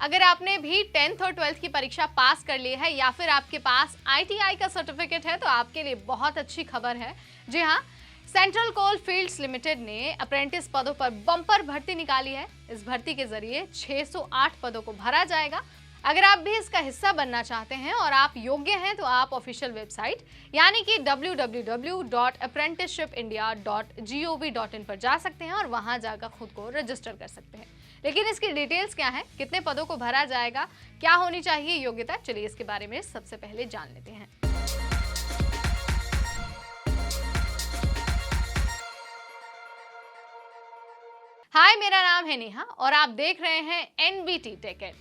अगर आपने भी 10th और 12th की परीक्षा पास कर ली है या फिर आपके पास ITI का सर्टिफिकेट है तो आपके लिए बहुत अच्छी खबर है। जी हाँ, सेंट्रल कोल फील्ड्स लिमिटेड ने अप्रेंटिस पदों पर बम्पर भर्ती निकाली है। इस भर्ती के जरिए 608 पदों को भरा जाएगा। अगर आप भी इसका हिस्सा बनना चाहते हैं और आप योग्य हैं तो आप ऑफिशियल वेबसाइट यानी कि www.apprenticeshipindia.gov.in पर जा सकते हैं और वहां जाकर खुद को रजिस्टर कर सकते हैं। लेकिन इसकी डिटेल्स क्या है, कितने पदों को भरा जाएगा, क्या होनी चाहिए योग्यता, चलिए इसके बारे में सबसे पहले जान लेते हैं। हाय, मेरा नाम है नेहा और आप देख रहे हैं NBT tech ed.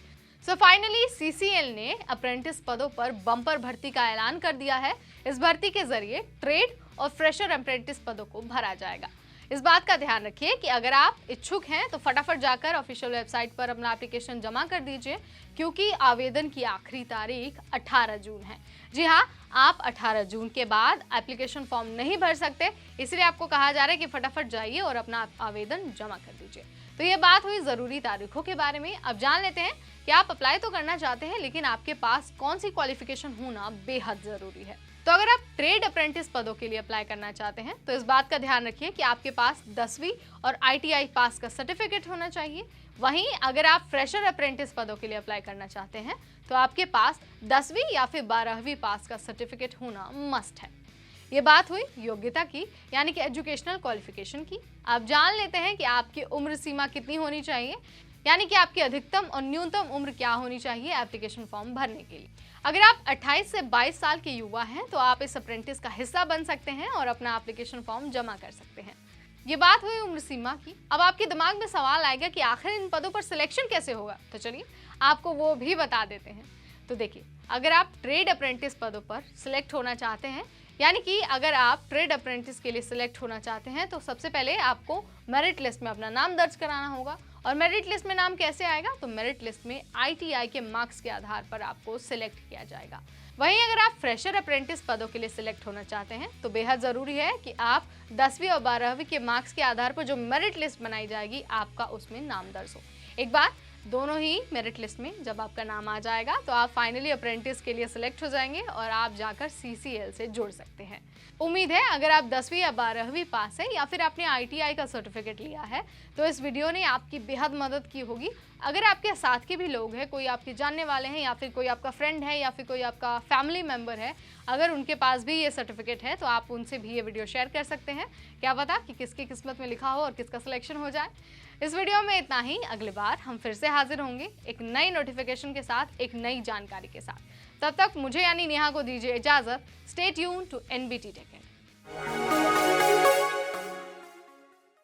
So finally CCL ने अप्रेंटिस पदों पर बम्पर भर्ती का ऐलान कर दिया है। इस भर्ती के जरिए ट्रेड और फ्रेशर अप्रेंटिस पदों को भरा जाएगा। इस बात का ध्यान रखिए कि अगर आप इच्छुक हैं तो फटाफट जाकर ऑफिशियल वेबसाइट पर अपना एप्लीकेशन जमा कर दीजिए, क्योंकि आवेदन की आखिरी तारीख 18 जून है। जी हाँ, आप 18 जून के बाद एप्लीकेशन फॉर्म नहीं भर सकते, इसलिए आपको कहा जा रहा है कि फटाफट जाइए और अपना आवेदन जमा कर दीजिए। तो ये बात हुई ज़रूरी तारीखों के बारे में। अब जान लेते हैं कि आप अप्लाई तो करना चाहते हैं, लेकिन आपके पास कौन सी क्वालिफिकेशन होना बेहद ज़रूरी है। तो अगर आप ट्रेड अप्रेंटिस पदों के लिए अप्लाई करना चाहते हैं तो इस बात का ध्यान रखिए कि आपके पास 10वीं और ITI पास का सर्टिफिकेट होना चाहिए। वहीं अगर आप फ्रेशर अप्रेंटिस पदों के लिए अप्लाई करना चाहते हैं तो आपके पास 10वीं या फिर 12वीं पास का सर्टिफिकेट होना मस्ट है। ये बात हुई योग्यता की, यानी कि एजुकेशनल क्वालिफिकेशन की। आप जान लेते हैं कि आपकी उम्र सीमा कितनी होनी चाहिए, यानी कि आपकी अधिकतम और न्यूनतम उम्र क्या होनी चाहिए एप्लीकेशन फॉर्म भरने के लिए। अगर आप 28 से 22 साल के युवा हैं तो आप इस अप्रेंटिस का हिस्सा बन सकते हैं और अपना एप्लीकेशन फॉर्म जमा कर सकते हैं। ये बात हुई उम्र सीमा की। अब आपके दिमाग में सवाल आएगा कि आखिर इन पदों पर सिलेक्शन कैसे होगा, तो चलिए आपको वो भी बता देते हैं। तो देखिए, अगर आप ट्रेड अप्रेंटिस पदों पर सिलेक्ट होना चाहते हैं, यानी कि अगर आप ट्रेड अप्रेंटिस के लिए सिलेक्ट होना चाहते हैं तो सबसे पहले आपको मेरिट लिस्ट में अपना नाम दर्ज कराना होगा। और मेरिट लिस्ट में नाम कैसे आएगा, तो मेरिट लिस्ट में ITI के मार्क्स के आधार पर आपको सिलेक्ट किया जाएगा। वहीं अगर आप फ्रेशर अप्रेंटिस पदों के लिए सिलेक्ट होना चाहते हैं तो बेहद ज़रूरी है कि आप 10वीं और 12वीं के मार्क्स के आधार पर जो मेरिट लिस्ट बनाई जाएगी आपका उसमें नाम दर्ज हो। एक बार दोनों ही मेरिट लिस्ट में जब आपका नाम आ जाएगा तो आप फाइनली अप्रेंटिस के लिए सिलेक्ट हो जाएंगे और आप जाकर CCL से जुड़ सकते हैं। उम्मीद है अगर आप 10वीं या 12वीं पास हैं या फिर आपने ITI का सर्टिफिकेट लिया है तो इस वीडियो ने आपकी बेहद मदद की होगी। अगर आपके साथ के भी लोग हैं, कोई आपके जानने वाले हैं या फिर कोई आपका फ्रेंड है या फिर कोई आपका फैमिली मेम्बर है, अगर उनके पास भी ये सर्टिफिकेट है तो आप उनसे भी ये वीडियो शेयर कर सकते हैं। क्या पता कि किसकी किस्मत में लिखा हो और किसका सिलेक्शन हो जाए। इस वीडियो में इतना ही। अगली बार हम फिर से हाजिर होंगे एक नई नोटिफिकेशन के साथ, एक नई जानकारी के साथ। तब तक मुझे यानी नेहा को दीजिए इजाज़त। Stay tuned to NBT tech add.